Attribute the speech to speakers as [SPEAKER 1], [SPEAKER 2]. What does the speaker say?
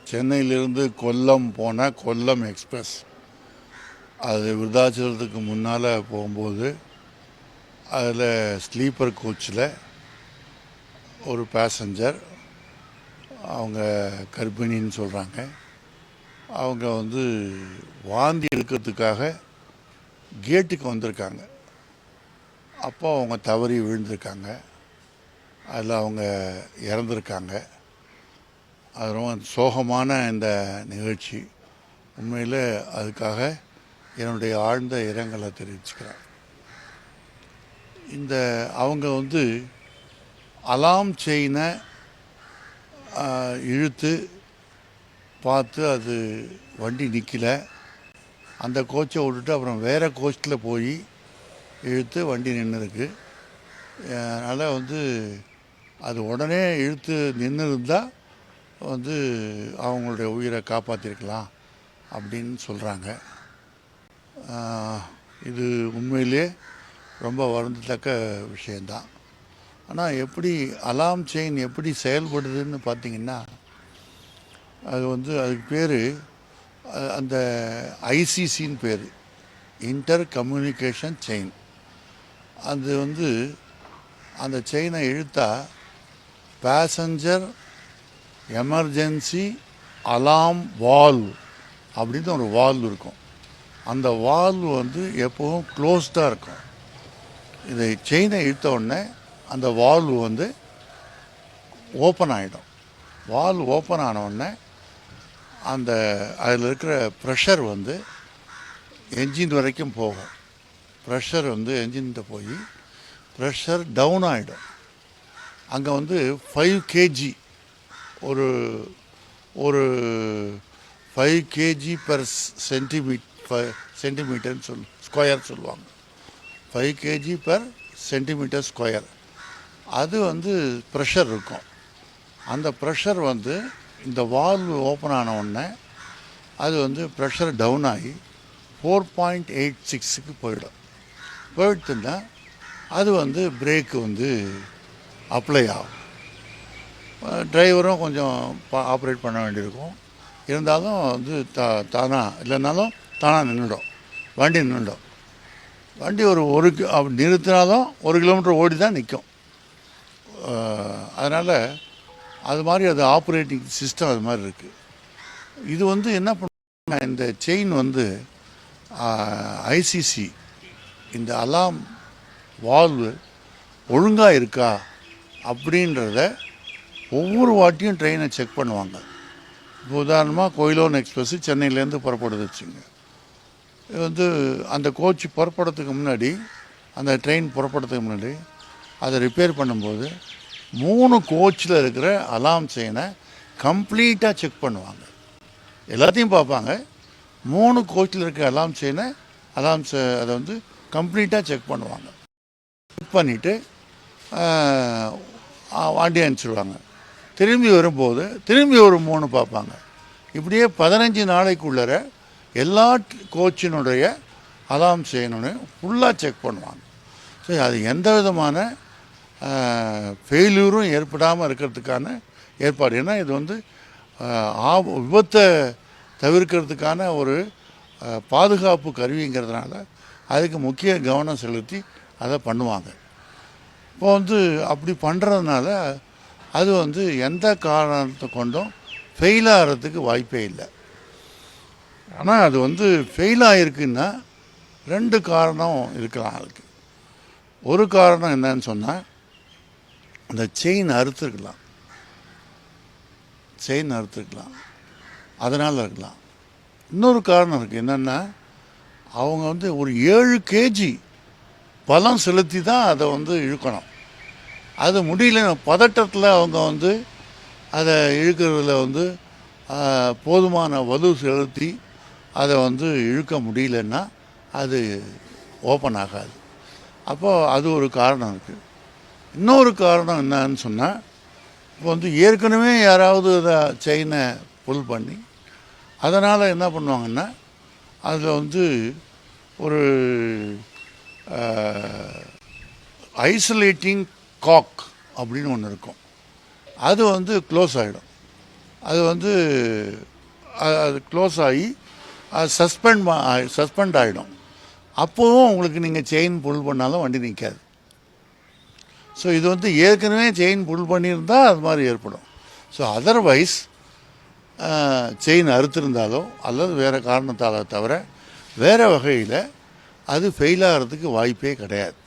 [SPEAKER 1] சென்னையிலிருந்து கொல்லம் போன கொல்லம் எக்ஸ்பிரஸ் அது விருதாச்சலத்துக்கு முன்னால் போகும்போது அதில் ஸ்லீப்பர் கோச்சில் ஒரு பேசஞ்சர், அவங்க கர்ப்பிணின்னு சொல்கிறாங்க, அவங்க வாந்தி எடுக்கிறதுக்காக கேட்டுக்கு வந்திருக்காங்க. அப்போ அவங்க தவறி விழுந்திருக்காங்க. அதில் அவங்க இறந்துருக்காங்க. அது ரொம்ப சோகமான இந்த நிகழ்ச்சி. உண்மையில் அதுக்காக என்னுடைய ஆழ்ந்த இரங்கலை தெரிவிச்சுக்கிறேன். அவங்க அலாம் செயினை இழுத்து பார்த்து அது வண்டி நிற்கல. அந்த கோச்சை விட்டுட்டு அப்புறம் வேறு கோச்சில் போய் இழுத்து வண்டி நின்றுருக்கு. அதனால் அது உடனே இழுத்து நின்று இருந்தால் அவங்களுடைய உயிரை காப்பாற்றிருக்கலாம் அப்படின்னு சொல்கிறாங்க. இது உண்மையிலே ரொம்ப வருந்தத்தக்க விஷயந்தான். ஆனால் எப்படி அலாம் செயின் எப்படி செயல்படுதுன்னு பார்த்திங்கன்னா, அது அதுக்கு பேர் அந்த ஐசிசின்னு பேர், இன்டர் கம்யூனிகேஷன் செயின். அது அந்த செயினை இழுத்தா பேசஞ்சர் எமர்ஜென்சி அலாம் வால்வ் அப்படின்னு ஒரு வால்வ் இருக்கும். அந்த வால்வ் எப்போவும் க்ளோஸ்டாக இருக்கும். இதை செயினை இழுத்த உடனே அந்த வால்வ் ஓப்பன் ஆகிடும். வால்வ் ஓப்பன் ஆன உடனே அதில் இருக்கிற ப்ரெஷர் என்ஜின் வரைக்கும் போகும். ப்ரெஷர் என்ஜின்கிட்ட போய் ப்ரெஷர் டவுன் ஆகிடும். அங்கே 5 kg ஒரு 5 kg per சென்டிமீட்டர்னு ஸ்கொயர் சொல்லுவாங்க. 5 kg per சென்டிமீட்டர் ஸ்கொயர். அது ப்ரெஷர் இருக்கும். அந்த ப்ரெஷர் இந்த வால்வ் ஓப்பன் ஆன உடனே அது ப்ரெஷர் டவுன் ஆகி 4.86க்கு போயிடுச்சுன்னா அது பிரேக்கு அப்ளை ஆகும். டிரைவரும் கொஞ்சம் ஆப்ரேட் பண்ண வேண்டியிருக்கும். இருந்தாலும் தானாக இல்லைனாலும் தானாக நின்றுடும். வண்டி நின்றுடும். வண்டி அப்படி நிறுத்தினாலும் 1 கிலோமீட்டர் ஓடி தான் நிற்கும். அதனால் அது மாதிரி அது ஆப்ரேட்டிங் சிஸ்டம் அது மாதிரி இருக்குது. இது என்ன பண்ண, இந்த செயின் ஐசிசி இந்த அலாம் வால்வு ஒழுங்காக இருக்கா அப்படின்றத ஒவ்வொரு வாட்டியும் ட்ரெயினை செக் பண்ணுவாங்க. இப்போ உதாரணமாக கோயிலோன் எக்ஸ்பிரஸ் சென்னையிலேருந்து புறப்படுது வச்சுங்க. அந்த கோச் புறப்படுறதுக்கு முன்னாடி, அந்த ட்ரெயின் புறப்படுறதுக்கு முன்னாடி அதை ரிப்பேர் பண்ணும்போது 3 கோச்சில் இருக்கிற அலாம் செயினை கம்ப்ளீட்டாக செக் பண்ணுவாங்க. எல்லாத்தையும் பார்ப்பாங்க. 3 கோச்சில் இருக்கிற அலாம் செயினை அதை கம்ப்ளீட்டாக செக் பண்ணுவாங்க. செக் பண்ணிவிட்டு வண்டி அனுப்பிச்சிடுவாங்க. திரும்பி வரும்போது திரும்பி ஒரு 3 பார்ப்பாங்க. இப்படியே 15 நாளைக்குள்ளே எல்லா கோச்சினுடைய அலாம் செயினுடைய ஃபுல்லாக செக் பண்ணுவாங்க. ஸோ அது எந்த விதமான ஃபெயில்யூரும் ஏற்படாமல் இருக்கிறதுக்கான ஏற்பாடு. ஏன்னா இது விபத்தை தவிர்க்கிறதுக்கான ஒரு பாதுகாப்பு கருவிங்கிறதுனால அதுக்கு முக்கிய கவனம் செலுத்தி அதை பண்ணுவாங்க. இப்போ அப்படி பண்ணுறதுனால அது எந்த காரணத்தை கொண்டும் ஃபெயில் ஆகிறதுக்கு வாய்ப்பே இல்லை. ஆனால் அது ஃபெயில் ஆகிருக்குன்னா 2 காரணம் இருக்கலாம். அதுக்கு ஒரு காரணம் என்னன்னு சொன்னால், அந்த செயின் அறுத்துருக்கலாம். அதனால் இருக்கலாம். இன்னொரு காரணம் இருக்குது. என்னென்னா, அவங்க ஒரு 7 kg பலம் செலுத்தி தான் அதை இழுக்கணும். அது முடியல. பதட்டத்தில் அவங்க அதை இழுக்கிறதுல போதுமான வலு செலுத்தி அதை இழுக்க முடியலன்னா அது ஓப்பன் ஆகாது. அப்போது அது ஒரு காரணம் இருக்குது. இன்னொரு காரணம் என்னன்னு சொன்னால், இப்போ ஏற்கனவே யாராவது அதை செயினை புல் பண்ணி அதனால் என்ன பண்ணுவாங்கன்னா, அதில் ஒரு ஐசோலேட்டிங் காக் அப்படின்னு ஒன்று இருக்கும். அது க்ளோஸ் ஆகிடும். அது வந்து அது க்ளோஸ் ஆகி அது சஸ்பெண்ட் ஆகிடும். அப்போவும் உங்களுக்கு நீங்கள் செயின் புல் பண்ணாலும் வண்டி நிற்காது. ஸோ இது வந்து ஏற்கனவே செயின் புல் பண்ணியிருந்தால் அது மாதிரி ஏற்படும். ஸோ அதர்வைஸ் செயின் அறுத்திருந்தாலோ அல்லது வேறு காரணத்தால் தவிர வேறு வகையில் அது ஃபெயில் ஆகிறதுக்கு வாய்ப்பே கிடையாது.